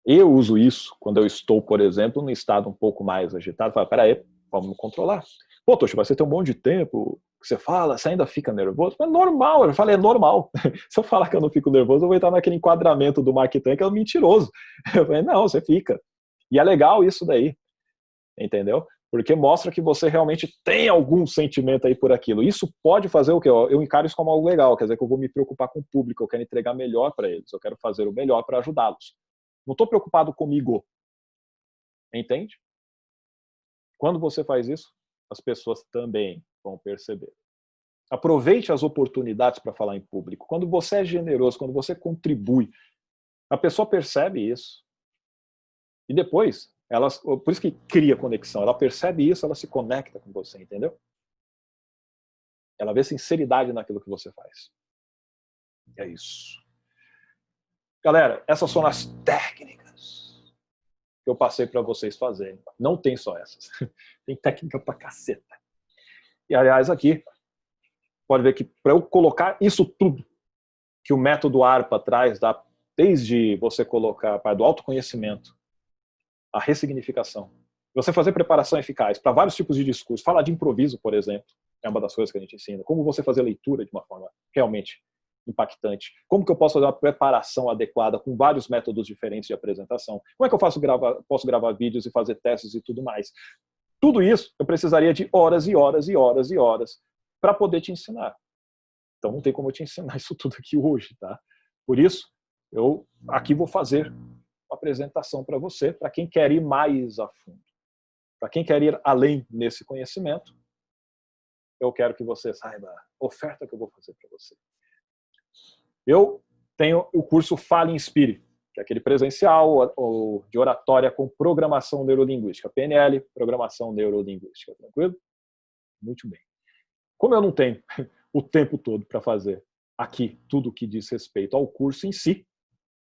Eu uso isso quando eu estou, por exemplo, num estado um pouco mais agitado. Falo, peraí, vamos me controlar. Pô, Toshi, mas você tem um monte de tempo que você fala, você ainda fica nervoso? É normal, eu falei, é normal. Se eu falar que eu não fico nervoso, eu vou entrar naquele enquadramento do Mark Twain, que é um mentiroso. Eu falei, não, você fica. E é legal isso daí, entendeu? Porque mostra que você realmente tem algum sentimento aí por aquilo. Isso pode fazer o quê? Eu encaro isso como algo legal, quer dizer que eu vou me preocupar com o público, eu quero entregar melhor para eles, eu quero fazer o melhor para ajudá-los. Não estou preocupado comigo. Entende? Quando você faz isso, as pessoas também vão perceber. Aproveite as oportunidades para falar em público. Quando você é generoso, quando você contribui, a pessoa percebe isso. E depois, por isso que cria conexão. Ela percebe isso, ela se conecta com você, entendeu? Ela vê sinceridade naquilo que você faz. É isso. Galera, essas são as técnicas que eu passei para vocês fazerem. Não tem só essas. Tem técnica pra caceta. E, aliás, aqui, pode ver que para eu colocar isso tudo que o método ARPA traz, desde você colocar para do autoconhecimento, a ressignificação, você fazer preparação eficaz para vários tipos de discurso, falar de improviso, por exemplo, é uma das coisas que a gente ensina, como você fazer leitura de uma forma realmente impactante, como que eu posso fazer uma preparação adequada com vários métodos diferentes de apresentação, como é que eu posso gravar vídeos e fazer testes e tudo mais. Tudo isso eu precisaria de horas e horas e horas e horas para poder te ensinar. Então não tem como eu te ensinar isso tudo aqui hoje, tá? Por isso, eu aqui vou fazer uma apresentação para você, para quem quer ir mais a fundo. Para quem quer ir além nesse conhecimento, eu quero que você saiba a oferta que eu vou fazer para você. Eu tenho o curso Fale e Inspire, que é aquele presencial de oratória com programação neurolinguística, PNL, programação neurolinguística, tranquilo? Muito bem. Como eu não tenho o tempo todo para fazer aqui tudo que diz respeito ao curso em si,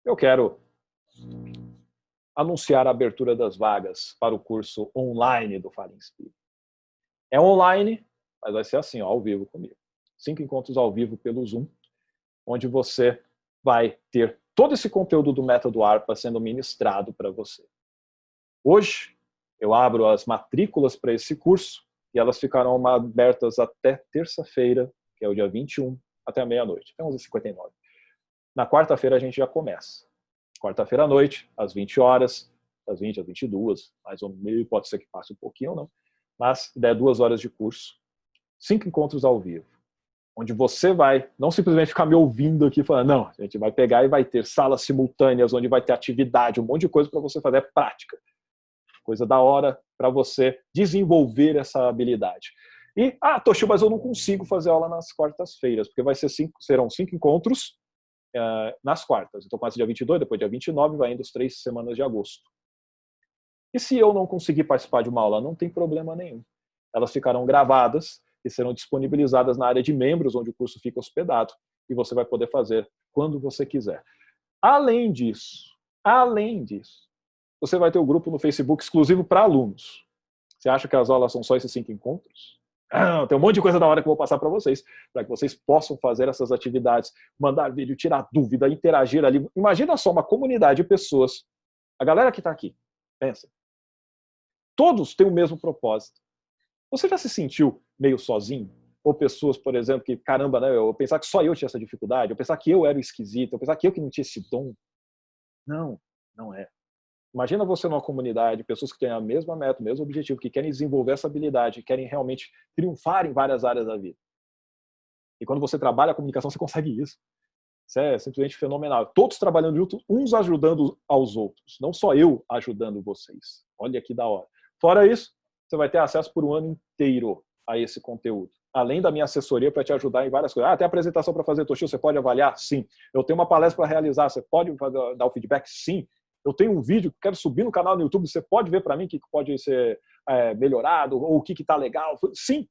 eu quero anunciar a abertura das vagas para o curso online do Fale e Inspire. É online, mas vai ser assim, ó, ao vivo comigo. 5 encontros ao vivo pelo Zoom, onde você vai ter todo esse conteúdo do método ARPA sendo ministrado para você. Hoje, eu abro as matrículas para esse curso e elas ficarão abertas até terça-feira, que é o dia 21, até a meia-noite, até 11h59. Na quarta-feira a gente já começa. Quarta-feira à noite, às 20 horas, das 20 às 22, mais ou menos, pode ser que passe um pouquinho ou não, mas 2 horas de curso, 5 encontros ao vivo, onde você vai não simplesmente ficar me ouvindo aqui falando, não, a gente vai pegar e vai ter salas simultâneas, onde vai ter atividade, um monte de coisa para você fazer, é prática. Coisa da hora para você desenvolver essa habilidade. E, Toshi, mas eu não consigo fazer aula nas quartas-feiras, porque serão 5 encontros nas quartas. Então começa dia 22, depois dia 29, vai indo as 3 semanas de agosto. E se eu não conseguir participar de uma aula, não tem problema nenhum. Elas ficarão gravadas e serão disponibilizadas na área de membros, onde o curso fica hospedado, e você vai poder fazer quando você quiser. Além disso, você vai ter um grupo no Facebook exclusivo para alunos. Você acha que as aulas são só esses 5 encontros? Tem um monte de coisa da hora que eu vou passar para vocês, para que vocês possam fazer essas atividades, mandar vídeo, tirar dúvida, interagir ali. Imagina só uma comunidade de pessoas. A galera que está aqui, pensa. Todos têm o mesmo propósito. Você já se sentiu meio sozinho? Ou pessoas, por exemplo, que, caramba, né, eu pensar que só eu tinha essa dificuldade, eu pensar que eu era o esquisito, eu pensar que eu que não tinha esse dom. Não, não é. Imagina você numa comunidade, pessoas que têm a mesma meta, o mesmo objetivo, que querem desenvolver essa habilidade, querem realmente triunfar em várias áreas da vida. E quando você trabalha a comunicação, você consegue isso. Isso é simplesmente fenomenal. Todos trabalhando juntos, uns ajudando aos outros. Não só eu ajudando vocês. Olha que da hora. Fora isso, você vai ter acesso por um ano inteiro a esse conteúdo. Além da minha assessoria para te ajudar em várias coisas. Ah, tem apresentação para fazer, Toshio, você pode avaliar? Sim. Eu tenho uma palestra para realizar, você pode dar o feedback? Sim. Eu tenho um vídeo que quero subir no canal no YouTube, você pode ver para mim o que pode ser melhorado ou o que está legal? Sim.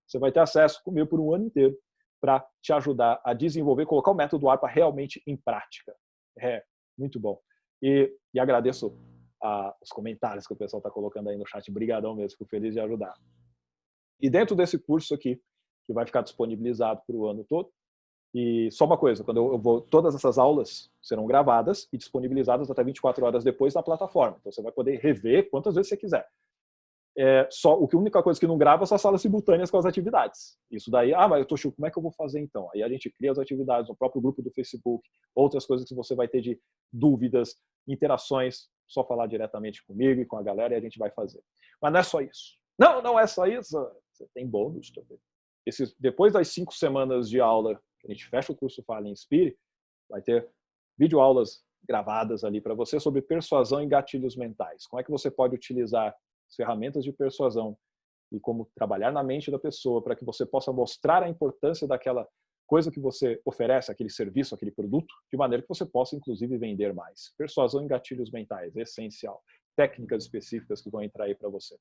Você vai ter acesso comigo por um ano inteiro para te ajudar a desenvolver, colocar o método ARPA realmente em prática. É muito bom. E agradeço os comentários que o pessoal está colocando aí no chat. Brigadão mesmo, fico feliz de ajudar. E dentro desse curso aqui, que vai ficar disponibilizado para o ano todo, e só uma coisa, quando eu vou, todas essas aulas serão gravadas e disponibilizadas até 24 horas depois na plataforma. Então você vai poder rever quantas vezes você quiser. A única coisa que não grava são as salas simultâneas com as atividades. Isso daí, mas eu tô achando, como é que eu vou fazer então? Aí a gente cria as atividades no próprio grupo do Facebook, outras coisas que você vai ter de dúvidas, interações, só falar diretamente comigo e com a galera e a gente vai fazer. Mas não é só isso. Não é só isso. Você tem bônus também. Depois das 5 semanas de aula, que a gente fecha o curso Fale e Inspire, vai ter videoaulas gravadas ali para você sobre persuasão e gatilhos mentais. Como é que você pode utilizar as ferramentas de persuasão e como trabalhar na mente da pessoa para que você possa mostrar a importância daquela coisa que você oferece, aquele serviço, aquele produto, de maneira que você possa, inclusive, vender mais. Persuasão em gatilhos mentais, é essencial. Técnicas específicas que vão entrar aí para você.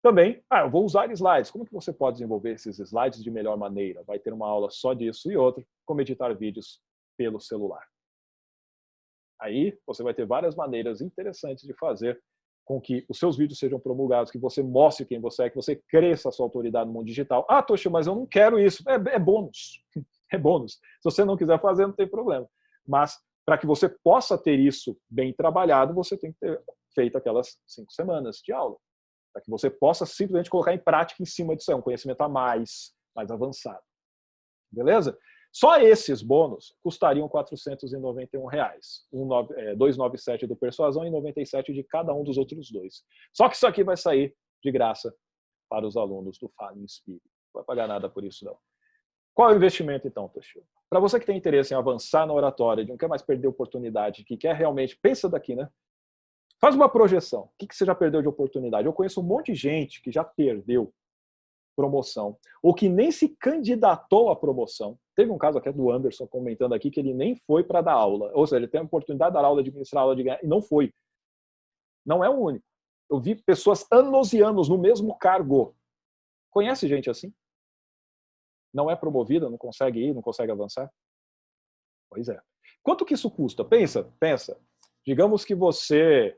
Também, eu vou usar slides. Como que você pode desenvolver esses slides de melhor maneira? Vai ter uma aula só disso e outra, como editar vídeos pelo celular. Aí você vai ter várias maneiras interessantes de fazer com que os seus vídeos sejam promulgados, que você mostre quem você é, que você cresça a sua autoridade no mundo digital. Toshio, mas eu não quero isso. É bônus. É bônus. Se você não quiser fazer, não tem problema. Mas para que você possa ter isso bem trabalhado, você tem que ter feito aquelas 5 semanas de aula. Para que você possa simplesmente colocar em prática em cima disso. É um conhecimento a mais avançado. Beleza? Só esses bônus custariam R$ 491, 297 do Persuasão e 97 de cada um dos outros dois. Só que isso aqui vai sair de graça para os alunos do Fale e Inspire. Não vai pagar nada por isso, não. Qual é o investimento, então, Toshio? Para você que tem interesse em avançar na oratória, de não quer mais perder oportunidade, que quer realmente, pensa daqui, né? Faz uma projeção. O que você já perdeu de oportunidade? Eu conheço um monte de gente que já perdeu promoção, ou que nem se candidatou à promoção. Teve um caso aqui do Anderson comentando aqui que ele nem foi para dar aula, ou seja, ele tem a oportunidade de dar aula, de ministrar aula, de ganhar, e não foi. Não é o único. Eu vi pessoas anos e anos no mesmo cargo. Conhece gente assim? Não é promovida, não consegue ir, não consegue avançar? Pois é. Quanto que isso custa? Pensa. Digamos que você,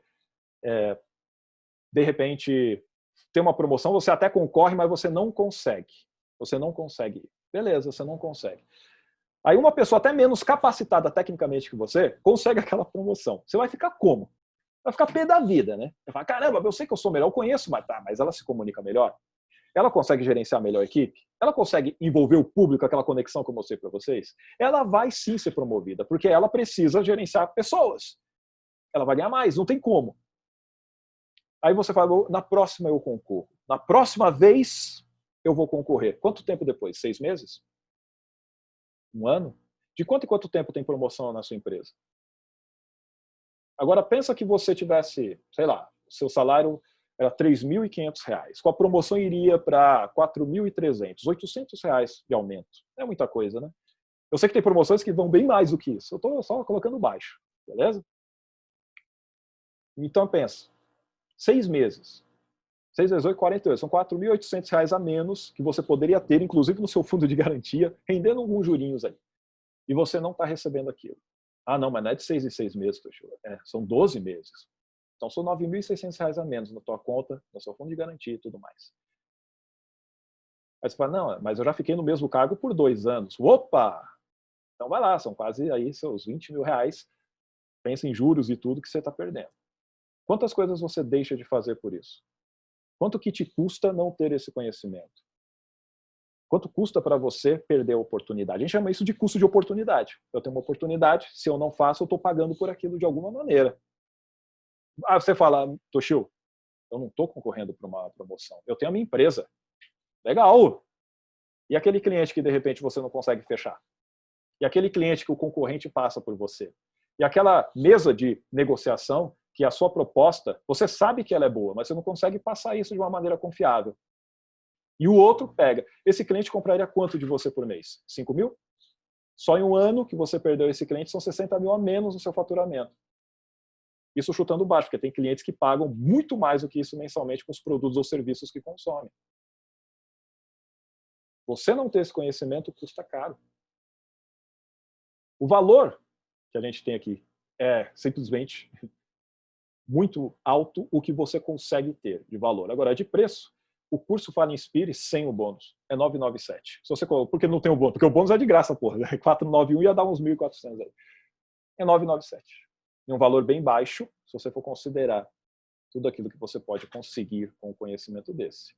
de repente, tem uma promoção, você até concorre, mas você não consegue. Você não consegue ir. Beleza, você não consegue. Aí uma pessoa até menos capacitada tecnicamente que você consegue aquela promoção. Você vai ficar como? Vai ficar pé da vida, né? Vai falar, caramba, eu sei que eu sou melhor, eu conheço, mas ela se comunica melhor? Ela consegue gerenciar melhor a equipe? Ela consegue envolver o público, aquela conexão que eu mostrei para vocês? Ela vai sim ser promovida, porque ela precisa gerenciar pessoas. Ela vai ganhar mais, não tem como. Aí você fala, na próxima eu concorro. Na próxima vez eu vou concorrer. Quanto tempo depois? 6 meses? 1 ano? De quanto em quanto tempo tem promoção na sua empresa? Agora pensa que você tivesse, sei lá, seu salário era R$ 3.500. Com a promoção iria para R$ 4.300, R$ 800 de aumento. É muita coisa, né? Eu sei que tem promoções que vão bem mais do que isso. Eu estou só colocando baixo, beleza? Então pensa, 6 meses. 6 vezes 8, 48. São R$ 4.800 a menos que você poderia ter, inclusive no seu fundo de garantia, rendendo alguns jurinhos aí. E você não está recebendo aquilo. Não, mas não é de 6 em 6 meses, são 12 meses. Então são R$ 9.600 a menos na tua conta, no seu fundo de garantia e tudo mais. Aí você fala, não, mas eu já fiquei no mesmo cargo por 2 anos. Opa! Então vai lá, são quase aí seus R$ 20.000. Pensa em juros e tudo que você está perdendo. Quantas coisas você deixa de fazer por isso? Quanto que te custa não ter esse conhecimento? Quanto custa para você perder a oportunidade? A gente chama isso de custo de oportunidade. Eu tenho uma oportunidade, se eu não faço, eu estou pagando por aquilo de alguma maneira. Você fala, Toshio, eu não estou concorrendo para uma promoção. Eu tenho a minha empresa. Legal! E aquele cliente que, de repente, você não consegue fechar? E aquele cliente que o concorrente passa por você? E aquela mesa de negociação que a sua proposta, você sabe que ela é boa, mas você não consegue passar isso de uma maneira confiável. E o outro pega. Esse cliente compraria quanto de você por mês? 5 mil? Só em um ano que você perdeu esse cliente, são 60 mil a menos no seu faturamento. Isso chutando baixo, porque tem clientes que pagam muito mais do que isso mensalmente com os produtos ou serviços que consomem. Você não ter esse conhecimento custa caro. O valor que a gente tem aqui é simplesmente muito alto o que você consegue ter de valor. Agora, de preço, o curso Fala Inspire sem o bônus é 997. Se você, porque não tem o bônus? Porque o bônus é de graça, porra. 491 ia dar uns 1.400 aí. É 997. E um valor bem baixo, se você for considerar tudo aquilo que você pode conseguir com o conhecimento desse.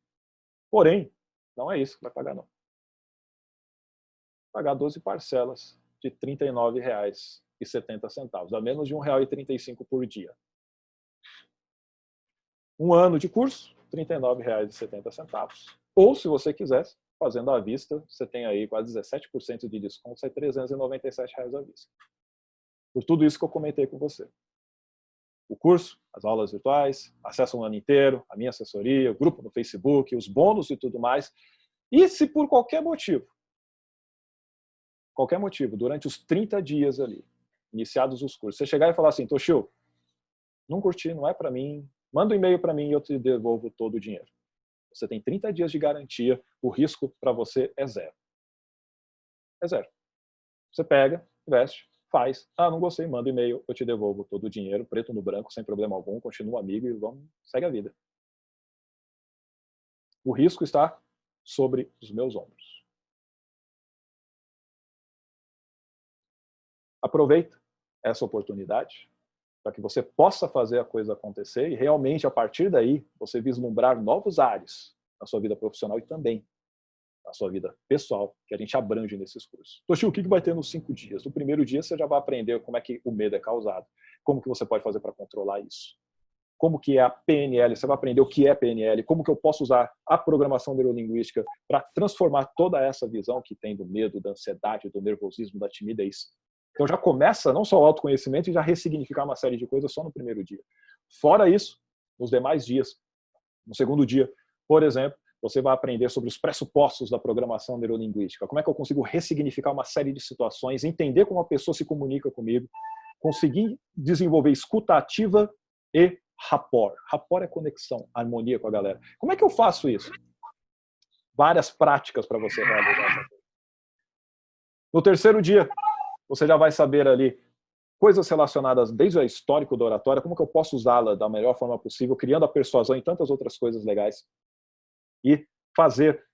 Porém, não é isso que vai pagar, não. Pagar 12 parcelas de R$ 39,70, dá menos de R$ 1,35 por dia. Um ano de curso, R$ 39,70. Ou, se você quiser, fazendo à vista, você tem aí quase 17% de desconto, sai R$ 397 à vista. Por tudo isso que eu comentei com você. O curso, as aulas virtuais, acesso um ano inteiro, a minha assessoria, o grupo no Facebook, os bônus e tudo mais. E se por qualquer motivo, durante os 30 dias ali, iniciados os cursos, você chegar e falar assim, Toshio, não curti, não é para mim, manda um e-mail para mim e eu te devolvo todo o dinheiro. Você tem 30 dias de garantia, o risco para você é zero. É zero. Você pega, investe, faz. Não gostei, manda um e-mail, eu te devolvo todo o dinheiro, preto no branco, sem problema algum, continua amigo e vamos, segue a vida. O risco está sobre os meus ombros. Aproveita essa oportunidade para que você possa fazer a coisa acontecer e realmente, a partir daí, você vislumbrar novos ares na sua vida profissional e também na sua vida pessoal, que a gente abrange nesses cursos. Toshio, o que vai ter nos 5 dias? No primeiro dia, você já vai aprender como é que o medo é causado, como que você pode fazer para controlar isso, como que é a PNL, você vai aprender o que é PNL, como que eu posso usar a programação neurolinguística para transformar toda essa visão que tem do medo, da ansiedade, do nervosismo, da timidez. Então já começa não só o autoconhecimento e já ressignificar uma série de coisas só no primeiro dia. Fora isso, nos demais dias, no segundo dia, por exemplo, você vai aprender sobre os pressupostos da programação neurolinguística. Como é que eu consigo ressignificar uma série de situações, entender como a pessoa se comunica comigo, conseguir desenvolver escuta ativa e rapport. Rapport é conexão, harmonia com a galera. Como é que eu faço isso? Várias práticas para você realizar. No terceiro dia, você já vai saber ali coisas relacionadas desde o histórico da oratória, como que eu posso usá-la da melhor forma possível, criando a persuasão e tantas outras coisas legais. E fazer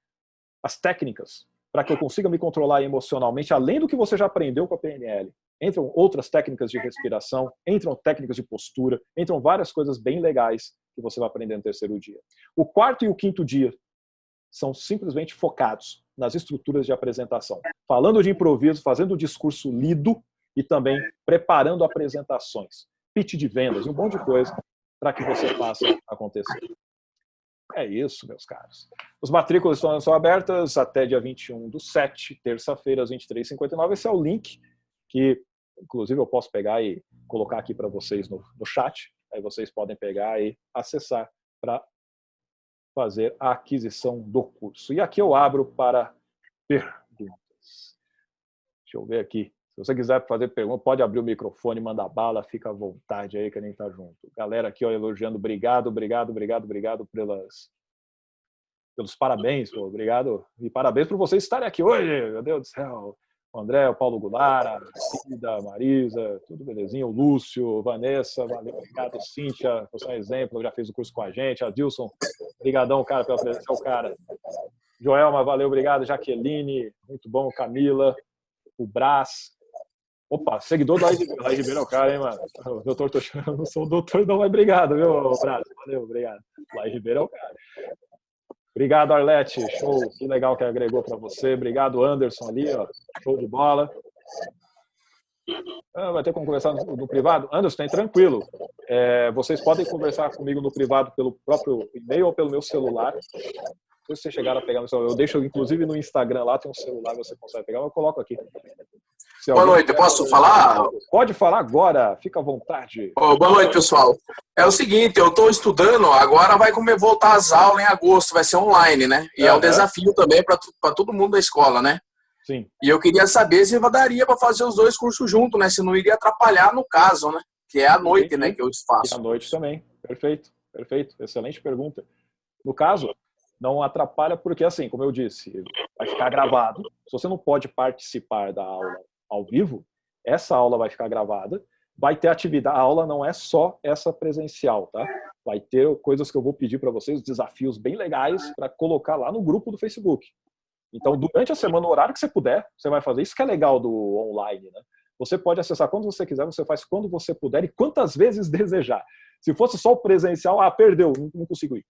as técnicas para que eu consiga me controlar emocionalmente, além do que você já aprendeu com a PNL. Entram outras técnicas de respiração, entram técnicas de postura, entram várias coisas bem legais que você vai aprender no terceiro dia. O quarto e o quinto dia são simplesmente focados nas estruturas de apresentação. Falando de improviso, fazendo o discurso lido e também preparando apresentações, pitch de vendas, um monte de coisa para que você faça acontecer. É isso, meus caros. As matrículas estão abertas até dia 21/7, terça-feira, às 23h59. Esse é o link que, inclusive, eu posso pegar e colocar aqui para vocês no chat. Aí vocês podem pegar e acessar para fazer a aquisição do curso. E aqui eu abro para perguntas. Deixa eu ver aqui. Se você quiser fazer pergunta, pode abrir o microfone, mandar bala, fica à vontade aí que a gente tá junto. Galera aqui, ó, elogiando, obrigado pelos parabéns, pô, obrigado. E parabéns por vocês estarem aqui hoje, meu Deus do céu. O André, o Paulo Goulart, a Cida, a Marisa, tudo belezinha, o Lúcio, Vanessa, valeu, obrigado, Cíntia, você é um exemplo, já fez o curso com a gente, a Dilson, brigadão, cara, pela presença, o cara. Joelma, valeu, obrigado, Jaqueline, muito bom, Camila, o Brás, Opa, seguidor do Laí Ribeiro é o cara, hein, mano? O doutor Toshio, eu não sou o doutor, não, mas obrigado, viu, Brasil? Valeu, obrigado. Laí Ribeiro é o cara. Obrigado, Arlete. Show. Que legal que agregou para você. Obrigado, Anderson, ali, ó. Show de bola. Vai ter como conversar no privado? Anderson, tem tranquilo. Vocês podem conversar comigo no privado pelo próprio e-mail ou pelo meu celular. Se vocês chegaram a pegar no celular, eu deixo, inclusive, no Instagram, lá tem um celular, você consegue pegar, eu coloco aqui. Boa noite, posso falar? Pode falar agora, fica à vontade. Boa noite, pessoal. É o seguinte, eu estou estudando, agora vai voltar às aulas em agosto, vai ser online, né? E é um desafio também para todo mundo da escola, né? Sim. E eu queria saber se daria para fazer os dois cursos juntos, né? Se não iria atrapalhar no caso, né? Que é à noite, né, que eu faço. E à noite também. Perfeito, perfeito. Excelente pergunta. No caso, não atrapalha porque, assim, como eu disse, vai ficar gravado. Se você não pode participar da aula ao vivo, essa aula vai ficar gravada. Vai ter atividade. A aula não é só essa presencial, tá? Vai ter coisas que eu vou pedir para vocês, desafios bem legais para colocar lá no grupo do Facebook. Então, durante a semana, no horário que você puder, você vai fazer. Isso que é legal do online, né? Você pode acessar quando você quiser, você faz quando você puder e quantas vezes desejar. Se fosse só o presencial, perdeu, não consigo ir.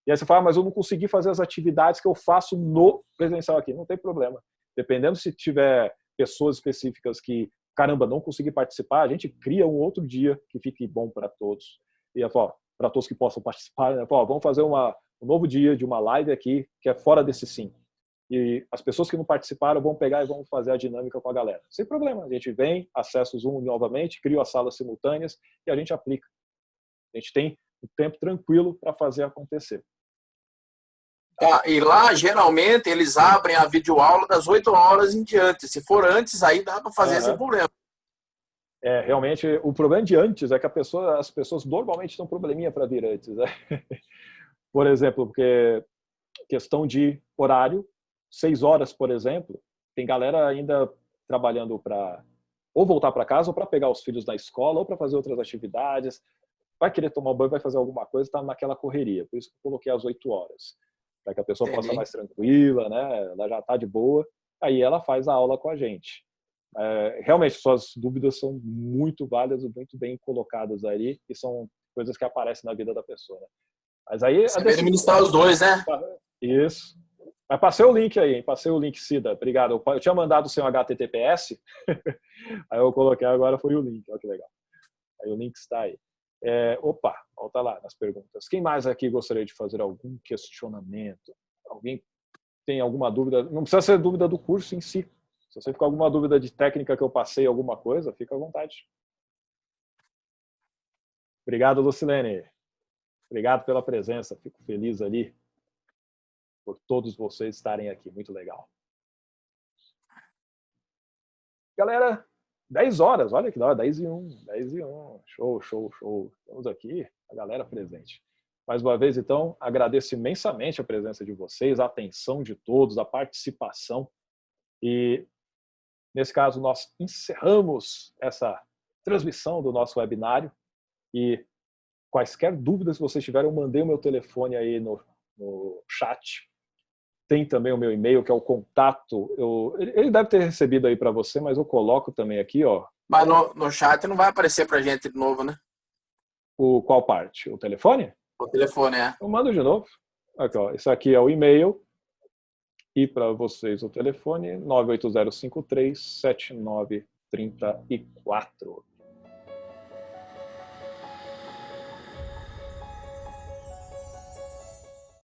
E aí você fala, mas eu não consegui fazer as atividades que eu faço no presencial aqui. Não tem problema. Dependendo se tiver pessoas específicas que, caramba, não consegui participar, a gente cria um outro dia que fique bom para todos. E para todos que possam participar, né? Vamos fazer um novo dia de uma live aqui que é fora desse sim. E as pessoas que não participaram vão pegar e vão fazer a dinâmica com a galera. Sem problema. A gente vem, acessa o Zoom novamente, cria as salas simultâneas e a gente aplica. A gente tem um tempo tranquilo para fazer acontecer. E lá, geralmente, eles abrem a videoaula das 8 horas em diante. Se for antes, aí dá para fazer sem problema. Realmente, o problema de antes é que as pessoas normalmente têm um probleminha para vir antes. Né? Por exemplo, porque questão de horário, 6 horas, por exemplo, tem galera ainda trabalhando para ou voltar para casa ou para pegar os filhos na escola ou para fazer outras atividades. Vai querer tomar banho, vai fazer alguma coisa, está naquela correria. Por isso que eu coloquei às 8 horas. Para que a pessoa possa estar mais tranquila, né? Ela já está de boa. Aí ela faz a aula com a gente. Realmente, suas dúvidas são muito válidas, muito bem colocadas aí, e são coisas que aparecem na vida da pessoa. Né? Mas aí... Você vai administrar os dois, né? Isso. Mas passei o link aí, hein? Passei o link, Cida. Obrigado. Eu tinha mandado sem HTTPS, aí eu coloquei, agora foi o link. Olha que legal. Aí o link está aí. Volta lá nas perguntas. Quem mais aqui gostaria de fazer algum questionamento? Alguém tem alguma dúvida? Não precisa ser dúvida do curso em si. Se você ficar alguma dúvida de técnica que eu passei, alguma coisa, fica à vontade. Obrigado, Lucilene. Obrigado pela presença. Fico feliz ali por todos vocês estarem aqui. Muito legal. Galera, 10 horas. Olha que da hora. 10:01. 10:01. Show, show, show. Temos aqui a galera presente. Mais uma vez, então, agradeço imensamente a presença de vocês, a atenção de todos, a participação. E, nesse caso, nós encerramos essa transmissão do nosso webinário. E quaisquer dúvidas que vocês tiverem, eu mandei o meu telefone aí no chat. Tem também o meu e-mail, que é o contato. Ele deve ter recebido aí para você, mas eu coloco também aqui, ó. Mas no chat não vai aparecer para gente de novo, né? Qual parte? O telefone? O telefone, Eu mando de novo. Aqui, ó. Esse aqui é o e-mail. E para vocês o telefone 980537934.